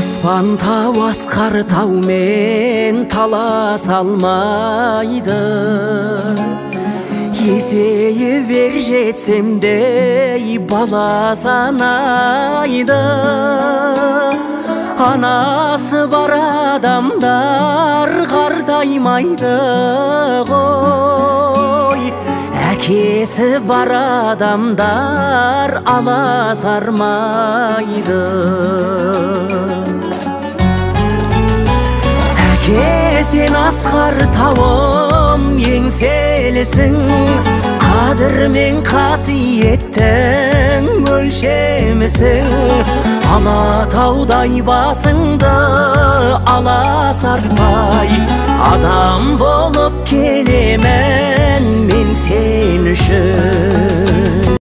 Аспан тау асқар таумен таласа алмайды. Есейе бер жетсем де бала санайды. Анасы бар адамдар қартаймайды ғой, әкесі бар адамдар аласармайды. Әке, сен асқар тауым еңселісің, қадір мен қасиеттің өлшемісің. Алатаудай басыңды аласартпай, адам болып келемін мен сен үшін.